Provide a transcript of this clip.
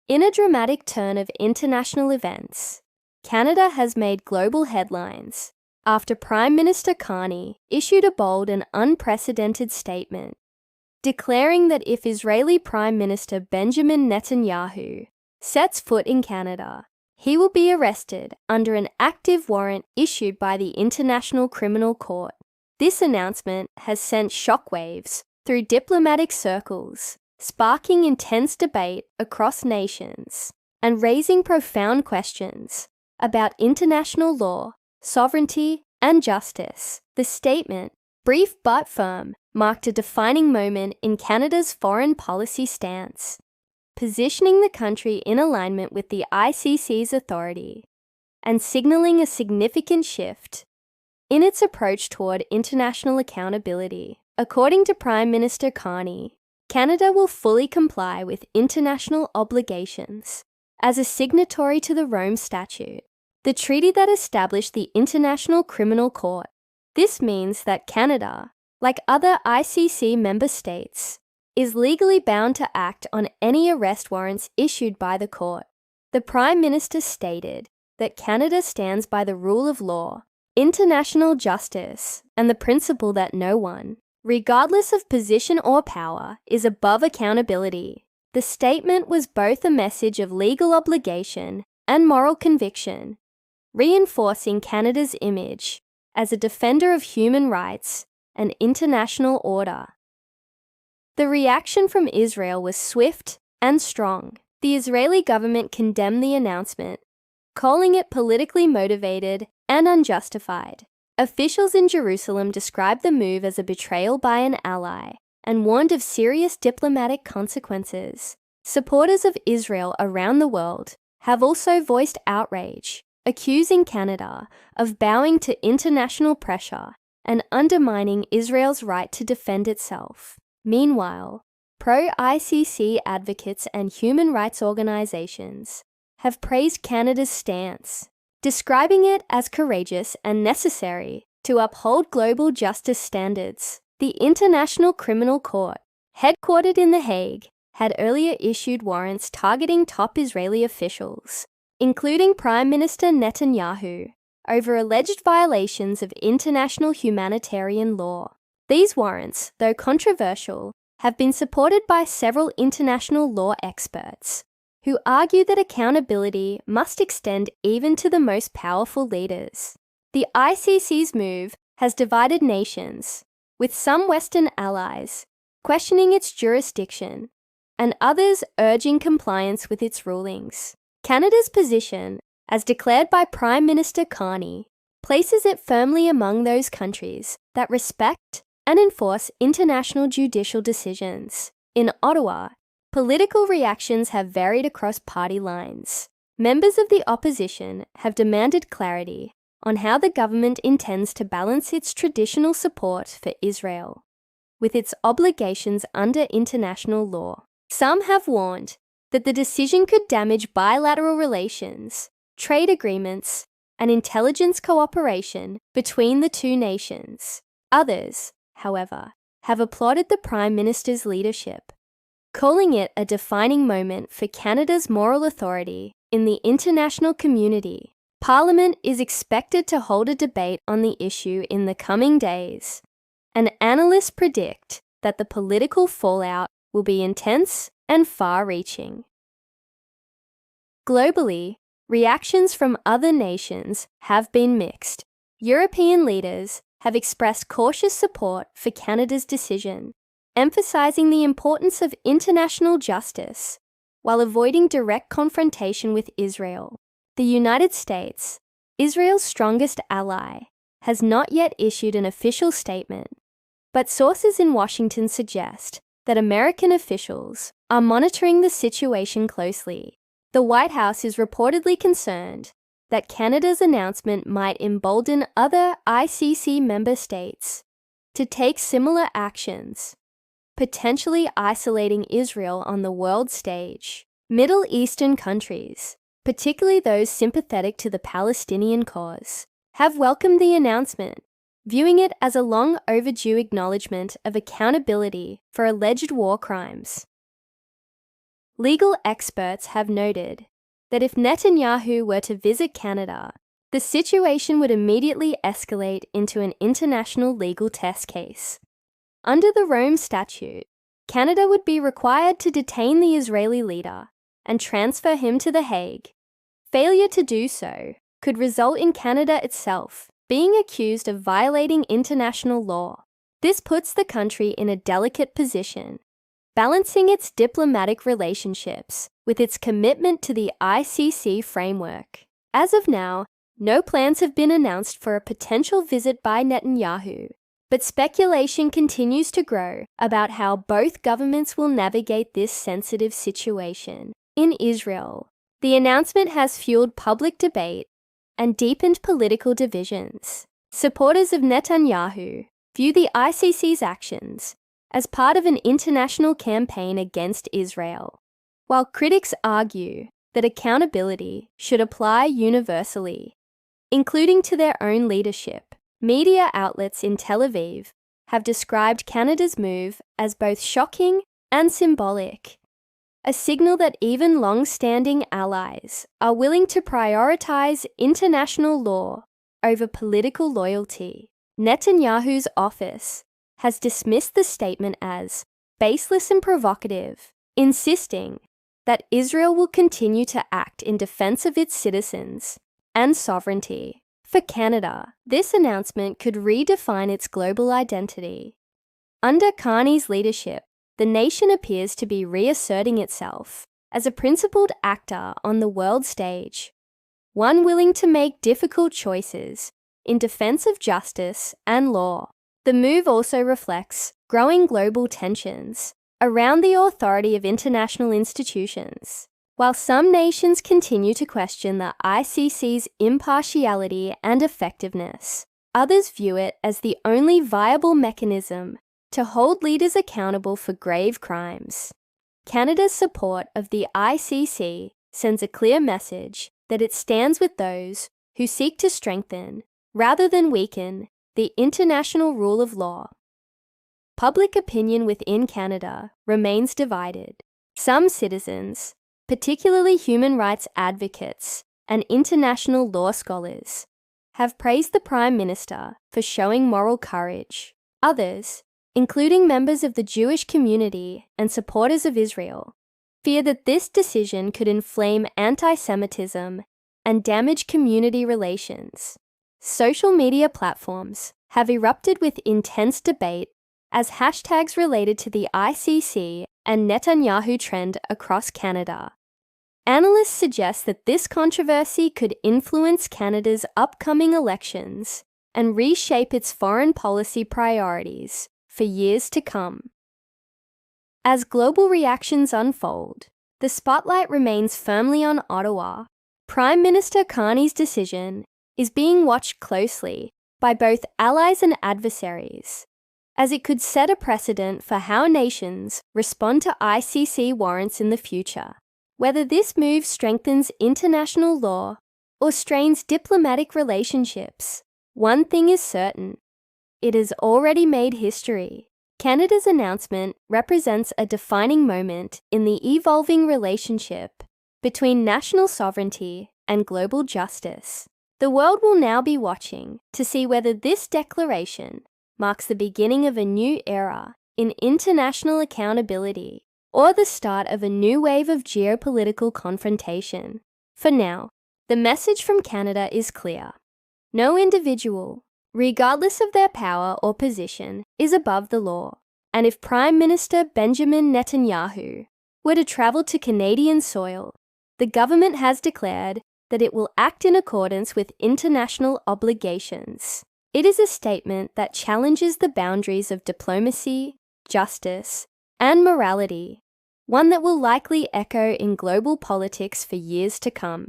In a dramatic turn of international events, Canada has made global headlines after Prime Minister Carney issued a bold and unprecedented statement, declaring that if Israeli Prime Minister Benjamin Netanyahu sets foot in Canada, he will be arrested under an active warrant issued by the International Criminal Court. This announcement has sent shockwaves through diplomatic circles, sparking intense debate across nations and raising profound questions about international law, sovereignty, and justice. The statement, brief but firm, marked a defining moment in Canada's foreign policy stance, positioning the country in alignment with the ICC's authority and signaling a significant shift in its approach toward international accountability. According to Prime Minister Carney, Canada will fully comply with international obligations as a signatory to the Rome Statute, the treaty that established the International Criminal Court. This means that Canada, like other ICC member states, is legally bound to act on any arrest warrants issued by the court. The Prime Minister stated that Canada stands by the rule of law, international justice, and the principle that no one, regardless of position or power, is above accountability. The statement was both a message of legal obligation and moral conviction, reinforcing Canada's image as a defender of human rights and international order. The reaction from Israel was swift and strong. The Israeli government condemned the announcement, calling it politically motivated and unjustified. Officials in Jerusalem described the move as a betrayal by an ally and warned of serious diplomatic consequences. Supporters of Israel around the world have also voiced outrage, accusing Canada of bowing to international pressure and undermining Israel's right to defend itself. Meanwhile, pro-ICC advocates and human rights organizations have praised Canada's stance, describing it as courageous and necessary to uphold global justice standards. The International Criminal Court, headquartered in The Hague, had earlier issued warrants targeting top Israeli officials, including Prime Minister Netanyahu, over alleged violations of international humanitarian law. These warrants, though controversial, have been supported by several international law experts, who argue that accountability must extend even to the most powerful leaders. The ICC's move has divided nations, with some Western allies questioning its jurisdiction and others urging compliance with its rulings. Canada's position, as declared by Prime Minister Carney, places it firmly among those countries that respect and enforce international judicial decisions. In Ottawa, political reactions have varied across party lines. Members of the opposition have demanded clarity on how the government intends to balance its traditional support for Israel with its obligations under international law. Some have warned that the decision could damage bilateral relations, trade agreements, and intelligence cooperation between the two nations. Others, however, have applauded the Prime Minister's leadership, calling it a defining moment for Canada's moral authority in the international community. Parliament is expected to hold a debate on the issue in the coming days, and analysts predict that the political fallout will be intense and far-reaching. Globally, reactions from other nations have been mixed. European leaders have expressed cautious support for Canada's decision, emphasizing the importance of international justice while avoiding direct confrontation with Israel. The United States, Israel's strongest ally, has not yet issued an official statement, but sources in Washington suggest that American officials are monitoring the situation closely. The White House is reportedly concerned that Canada's announcement might embolden other ICC member states to take similar actions, potentially isolating Israel on the world stage. Middle Eastern countries, particularly those sympathetic to the Palestinian cause, have welcomed the announcement, viewing it as a long overdue acknowledgement of accountability for alleged war crimes. Legal experts have noted that if Netanyahu were to visit Canada, the situation would immediately escalate into an international legal test case. Under the Rome Statute, Canada would be required to detain the Israeli leader and transfer him to The Hague. Failure to do so could result in Canada itself being accused of violating international law. This puts the country in a delicate position, balancing its diplomatic relationships with its commitment to the ICC framework. As of now, no plans have been announced for a potential visit by Netanyahu, but speculation continues to grow about how both governments will navigate this sensitive situation. In Israel, the announcement has fueled public debate and deepened political divisions. Supporters of Netanyahu view the ICC's actions as part of an international campaign against Israel, while critics argue that accountability should apply universally, including to their own leadership. Media outlets in Tel Aviv have described Canada's move as both shocking and symbolic, a signal that even long-standing allies are willing to prioritize international law over political loyalty. Netanyahu's office has dismissed the statement as baseless and provocative, insisting that Israel will continue to act in defense of its citizens and sovereignty. For Canada, this announcement could redefine its global identity. Under Carney's leadership, the nation appears to be reasserting itself as a principled actor on the world stage, one willing to make difficult choices in defense of justice and law. The move also reflects growing global tensions around the authority of international institutions. While some nations continue to question the ICC's impartiality and effectiveness, others view it as the only viable mechanism to hold leaders accountable for grave crimes. Canada's support of the ICC sends a clear message that it stands with those who seek to strengthen, rather than weaken, the international rule of law. Public opinion within Canada remains divided. Some citizens, particularly human rights advocates and international law scholars, have praised the Prime Minister for showing moral courage. Others, including members of the Jewish community and supporters of Israel, fear that this decision could inflame anti-Semitism and damage community relations. Social media platforms have erupted with intense debate as hashtags related to the ICC and Netanyahu trend across Canada. Analysts suggest that this controversy could influence Canada's upcoming elections and reshape its foreign policy priorities for years to come. As global reactions unfold, the spotlight remains firmly on Ottawa. Prime Minister Carney's decision is being watched closely by both allies and adversaries, as it could set a precedent for how nations respond to ICC warrants in the future. Whether this move strengthens international law or strains diplomatic relationships, one thing is certain: it has already made history. Canada's announcement represents a defining moment in the evolving relationship between national sovereignty and global justice. The world will now be watching to see whether this declaration marks the beginning of a new era in international accountability or the start of a new wave of geopolitical confrontation. For now, the message from Canada is clear. No individual, regardless of their power or position, is above the law. And if Prime Minister Benjamin Netanyahu were to travel to Canadian soil, the government has declared that it will act in accordance with international obligations. It is a statement that challenges the boundaries of diplomacy, justice, and morality, one that will likely echo in global politics for years to come.